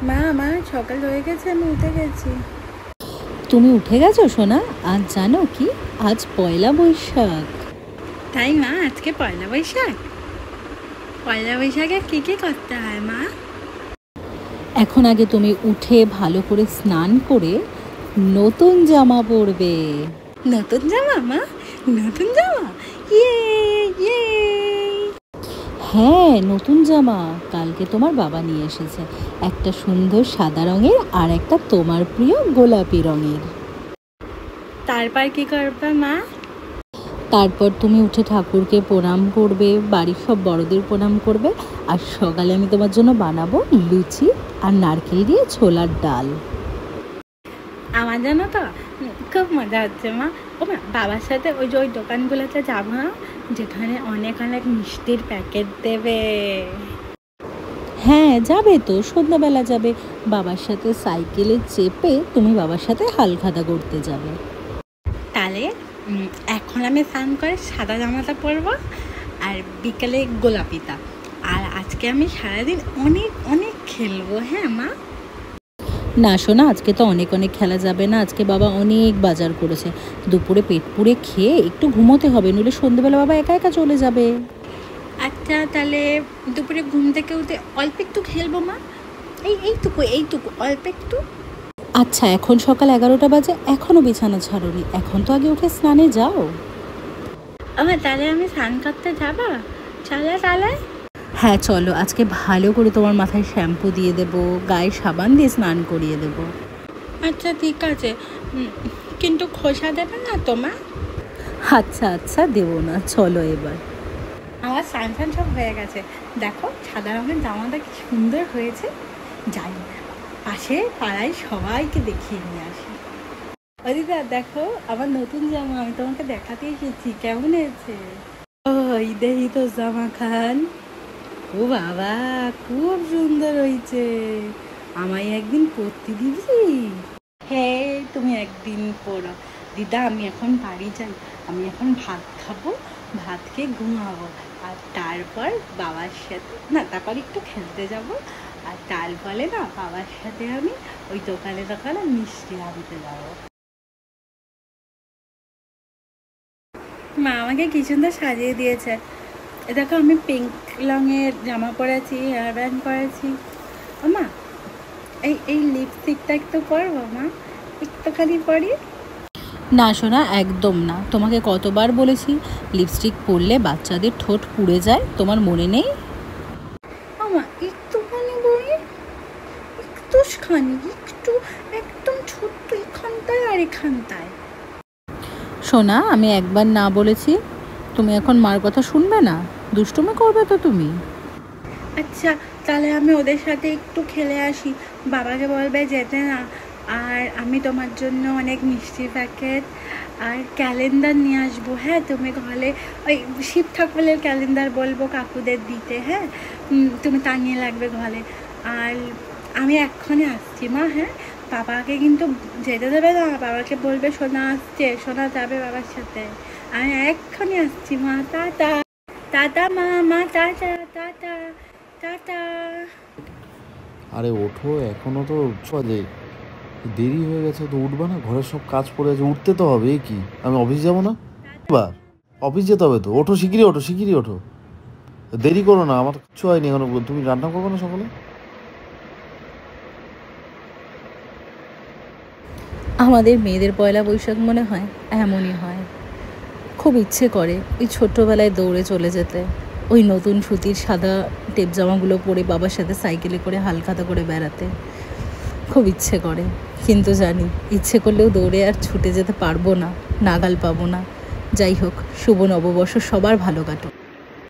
মা আমার সকাল হয়ে গেছে, আমি উঠে গেছি। তুমি উঠে গেছো সোনা? আজ জানো কি, আজ পয়লা বৈশাখ। তাই মা, আজকে পয়লা বৈশাখ? পয়লা বৈশাখে কি কি করতে হয় মা? এখন আগে তুমি উঠে ভালো করে স্নান করে নতুন জামা পরবে। নতুন জামা মা? নতুন জামা? ইয়ে ইয়ে। হ্যাঁ, নতুন জামা কালকে তোমার বাবা নিয়ে এসেছে, একটা সুন্দর সাদা রঙের আর একটা তোমার প্রিয় গোলাপি রঙের। তারপর কি করবে মা? তারপর তুমি উঠে ঠাকুরকে প্রণাম করবে, বাড়ির সব বড়দের প্রণাম করবে, আর সকালে আমি তোমার জন্য বানাবো লুচি আর নারকেল দিয়ে ছোলার ডাল। আমার জানো তো খুব মজা হচ্ছে মা। ও মা, বাবার সাথে ওই দোকানগুলোতে যাবো না, যেখানে অনেক অনেক মিষ্টির প্যাকেট দেবে? হ্যাঁ যাবে তো, সন্ধ্যাবেলা যাবে। বাবার সাথে সাইকেলে চেপে তুমি বাবার সাথে হালখাতা করতে যাবে। তাহলে এখন আমি স্নান করে সাদা জামাটা পরবো, আর বিকেলে গোলাপিটা। আর আজকে আমি সারাদিন অনেক অনেক খেলবো, হ্যাঁ মা? না শোনা, আজকে তো অনেক অনেক খেলা যাবে না, আজকে বাবা অনেক বাজার করেছে। দুপুরে পেট পুড়ে খেয়ে একটু ঘুমোতে হবে, নইলে সন্ধ্যেবেলা বাবা একা একা চলে যাবে। আচ্ছা, তাহলে দুপুরে ঘুম থেকে উঠে অল্প একটু খেলবো মা। এইটুকু অল্প একটু। আচ্ছা, এখন সকাল 11টা বাজে, এখনও বিছানা ছাড়োনি, এখন তো আগে উঠে স্নানে যাও। আমার তাহলে আমি স্নান করতে যাবো? চলো তাহলে। হ্যাঁ চলো, আজকে ভালো করে তোমার মাথায় শ্যাম্পু দিয়ে দেবো, গায়ে সাবান দিয়ে স্নান করিয়ে দেবো। আচ্ছা ঠিক আছে, কিন্তু খোসা দেবে না তো মা? আচ্ছা আচ্ছা, দেবো না, চলো এবার। আমার স্নান টান সব হয়ে গেছে, দেখো সাদা রঙের জামাটা কি সুন্দর হয়েছে। যাই, পাশে পাড়ায় সবাইকে দেখিয়ে নিয়ে আসি। দিদা দেখো আমার নতুন জামা, আমি তোমাকে দেখাতে এসেছি, কেমন হয়েছে? ওই দেহি তো জামা খান। ও বাবা, খুব সুন্দর হয়েছে, আমায় একদিন পরতে দিবি? হ্যাঁ, তুমি একদিন পরো। দিদা আমি এখন বাড়ি যাই, আমি এখন ভাত খাবো, ভাত খেয়ে ঘুমাবো, আর তারপর বাবার সাথে না, তারপর একটু খেলতে যাব, আর তারপরে না বাবার সাথে আমি ওই দোকানে দোকানে মিষ্টি আনতে যাবো। মা আমাকে কি সুন্দর সাজিয়ে দিয়েছে। এ দেখো, আমি পিঙ্ক রঙের জামা পরেছি, হেয়ার ব্যান্ড পরেছি। ও মা, এই লিপস্টিকটা একটু পরবো মা? একটুখানি পরি। না শোনা, একদম না, তোমাকে কতবার বলেছি লিপস্টিক পরলে বাচ্চাদের ঠোঁট পুড়ে যায়, তোমার মনে নেই? ও মা, একটুখানি পরি, একটুখানি, একটু, একদম ছোট্ট এখানটায় আর এখানটায়। শোনা, আমি একবার না বলেছি, তুমি এখন মার কথা শুনবে না, দুষ্টুমি করবে তো তুমি। আচ্ছা, তাহলে আমি ওদের সাথে একটু খেলে আসি, বাবাকে বলবে যেতে না। আর আমি তোমার জন্য অনেক মিষ্টির প্যাকেট আর ক্যালেন্ডার নিয়ে আসবো, হ্যাঁ? তুমি ঘরে ওই শিব ঠাকুরের ক্যালেন্ডার বলবো কাকুদের দিতে, হ্যাঁ? তুমি টাঙিয়ে লাগবে ঘরে। আর আমি এক্ষণে আসছি মা, হ্যাঁ? বাবাকে কিন্তু যেতে দেবে না, বাবাকে বলবে সোনা আসছে, সোনা যাবে বাবার সাথে। আমি এক্ষণে আসছি মা, টাটা। টাটা মা, মা টাটা, টাটা, টাটা। আরে ওঠো, এখনো তো বাজে, দেরি হয়ে গেছে তো, উঠবা না? ঘরের সব কাজ পড়ে আছে, উঠতে তো হবে। কি আমি অফিস যাব না? বা অফিস যেতে হবে তো, ওঠো শিগগিরই, ওঠো শিগগিরই, ওঠো, দেরি করো না, আমার কিচ্ছু হয়নি এখনো। তুমি রান্না করবে না সকালে? আমাদের মেয়েদের পয়লা বৈশাখ মনে হয় এমনই হয়, খুব ইচ্ছে করে ওই ছোট্টবেলায় দৌড়ে চলে যেতে, ওই নতুন সুতির সাদা টেপ জামাগুলো পরে বাবার সাথে সাইকেলে করে হালখাতা করে বেড়াতে, খুব ইচ্ছে করে। কিন্তু জানি ইচ্ছে করলেও দৌড়ে আর ছুটে যেতে পারবো না, নাগাল পাবো না। যাই হোক, শুভ নববর্ষ সবার ভালো কাটুক।